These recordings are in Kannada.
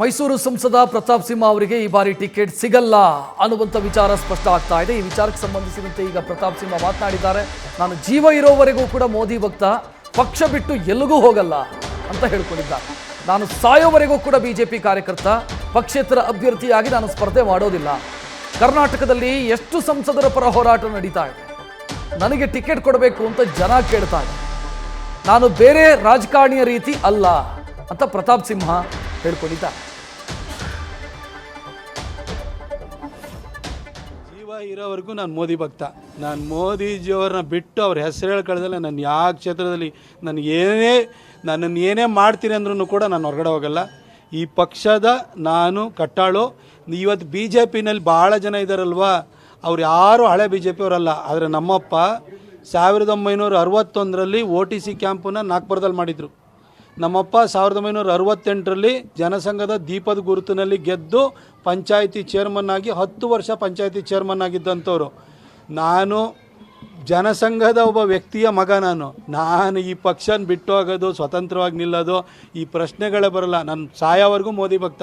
ಮೈಸೂರು ಸಂಸದ ಪ್ರತಾಪ್ ಸಿಂಹ ಅವರಿಗೆ ಈ ಬಾರಿ ಟಿಕೆಟ್ ಸಿಗಲ್ಲ ಅನ್ನುವಂಥ ವಿಚಾರ ಸ್ಪಷ್ಟ ಆಗ್ತಾ ಇದೆ. ಈ ವಿಚಾರಕ್ಕೆ ಸಂಬಂಧಿಸಿದಂತೆ ಈಗ ಪ್ರತಾಪ್ ಸಿಂಹ ಮಾತನಾಡಿದ್ದಾರೆ. ನಾನು ಜೀವ ಇರೋವರೆಗೂ ಕೂಡ ಮೋದಿ ಭಕ್ತ, ಪಕ್ಷ ಬಿಟ್ಟು ಎಲ್ಲಿಗೂ ಹೋಗಲ್ಲ ಅಂತ ಹೇಳ್ಕೊಂಡಿದ್ದಾರೆ. ನಾನು ಸಾಯೋವರೆಗೂ ಕೂಡ ಬಿಜೆಪಿ ಕಾರ್ಯಕರ್ತ, ಪಕ್ಷೇತರ ಅಭ್ಯರ್ಥಿಯಾಗಿ ನಾನು ಸ್ಪರ್ಧೆ ಮಾಡೋದಿಲ್ಲ. ಕರ್ನಾಟಕದಲ್ಲಿ ಎಷ್ಟು ಸಂಸದರ ಪರ ಹೋರಾಟ ನಡೀತಾ ಇದೆ, ನನಗೆ ಟಿಕೆಟ್ ಕೊಡಬೇಕು ಅಂತ ಜನ ಕೇಳ್ತಾ ಇದೆ. ನಾನು ಬೇರೆ ರಾಜಕಾರಣಿಯ ರೀತಿ ಅಲ್ಲ ಅಂತ ಪ್ರತಾಪ್ ಸಿಂಹ ಹೇಳ್ಕೊಂಡಿದ್ದಾರೆ. ಜೀವ ಇರೋವರೆಗೂ ನಾನು ಮೋದಿ ಭಕ್ತ. ನಾನು ಮೋದಿಜಿಯವ್ರನ್ನ ಬಿಟ್ಟು ಅವ್ರ ಹೆಸರು ಹೇಳ್ಕೊಳ್ಳೋದಲ್ಲ. ನಾನು ಯಾವ ಕ್ಷೇತ್ರದಲ್ಲಿ ನನ್ನನ್ನು ಏನೇ ಮಾಡ್ತೀನಿ ಅಂದ್ರೂ ಕೂಡ ನಾನು ಹೊರಗಡೆ ಹೋಗಲ್ಲ. ಈ ಪಕ್ಷದ ನಾನು ಕಟ್ಟಾಳು. ಇವತ್ತು ಬಿ ಜೆ ಪಿನಲ್ಲಿ ಭಾಳ ಜನ ಇದ್ದಾರಲ್ವ, ಅವ್ರು ಯಾರು ಹಳೆ ಬಿ ಜೆ ಪಿಯವರಲ್ಲ. ಆದರೆ ನಮ್ಮಪ್ಪ 1961ರಲ್ಲಿ OTC ಕ್ಯಾಂಪನ್ನು ನಾಗ್ಪುರದಲ್ಲಿ ಮಾಡಿದರು. ನಮ್ಮಪ್ಪ 1968ರಲ್ಲಿ ಜನಸಂಘದ ದೀಪದ ಗುರುತಿನಲ್ಲಿ ಗೆದ್ದು ಪಂಚಾಯಿತಿ ಚೇರ್ಮನ್ ಆಗಿ 10 ವರ್ಷ ಪಂಚಾಯಿತಿ ಚೇರ್ಮನ್ ಆಗಿದ್ದಂಥವ್ರು. ನಾನು ಜನಸಂಘದ ಒಬ್ಬ ವ್ಯಕ್ತಿಯ ಮಗ. ನಾನು ಈ ಪಕ್ಷನ ಬಿಟ್ಟು ಹೋಗೋದು, ಸ್ವತಂತ್ರವಾಗಿ ನಿಲ್ಲೋದು ಈ ಪ್ರಶ್ನೆಗಳೇ ಬರಲ್ಲ. ನಾನು ಸಾಯೋವರೆಗೂ ಮೋದಿ ಭಕ್ತ.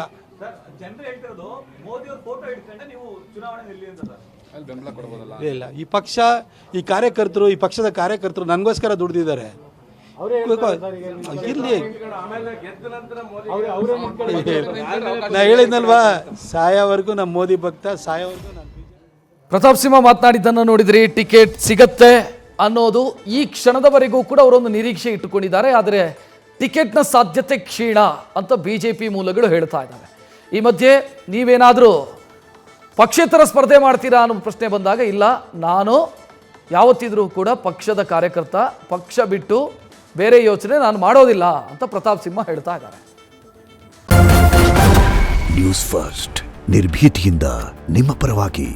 ಇಲ್ಲ, ಈ ಪಕ್ಷ, ಈ ಕಾರ್ಯಕರ್ತರು, ಈ ಪಕ್ಷದ ಕಾರ್ಯಕರ್ತರು ನನಗೋಸ್ಕರ ದುಡ್ದಿದ್ದಾರೆ. ಇರ್ಲಿ, ನಾ ಹೇಳಿದ್ನಲ್ವಾ, ಸಾಯೋವರೆಗೂ ನಮ್ಮ ಮೋದಿ ಭಕ್ತ, ಸಾಯೋವರೆಗೂ ನಾನು. ಪ್ರತಾಪ್ ಸಿಂಹ ಮಾತನಾಡಿದ್ದನ್ನು ನೋಡಿದ್ರಿ. ಟಿಕೆಟ್ ಸಿಗತ್ತೆ ಅನ್ನೋದು ಈ ಕ್ಷಣದವರೆಗೂ ಕೂಡ ಅವರೊಂದು ನಿರೀಕ್ಷೆ ಇಟ್ಟುಕೊಂಡಿದ್ದಾರೆ. ಆದರೆ ಟಿಕೆಟ್ನ ಸಾಧ್ಯತೆ ಕ್ಷೀಣ ಅಂತ ಬಿಜೆಪಿ ಮೂಲಗಳು ಹೇಳ್ತಾ ಇದ್ದಾರೆ. ಈ ಮಧ್ಯೆ ನೀವೇನಾದರೂ ಪಕ್ಷೇತರ ಸ್ಪರ್ಧೆ ಮಾಡ್ತೀರಾ ಅನ್ನೋ ಪ್ರಶ್ನೆ ಬಂದಾಗ, ಇಲ್ಲ, ನಾನು ಯಾವತ್ತಿದ್ರೂ ಕೂಡ ಪಕ್ಷದ ಕಾರ್ಯಕರ್ತ, ಪಕ್ಷ ಬಿಟ್ಟು ಬೇರೆ ಯೋಚನೆ ನಾನು ಮಾಡೋದಿಲ್ಲ ಅಂತ ಪ್ರತಾಪ್ ಸಿಂಹ ಹೇಳ್ತಾ ಇದ್ದಾರೆ. ನ್ಯೂಸ್ ಫಸ್ಟ್, ನಿರ್ಭೀತಿಯಿಂದ ನಿಮ್ಮ ಪರವಾಗಿ.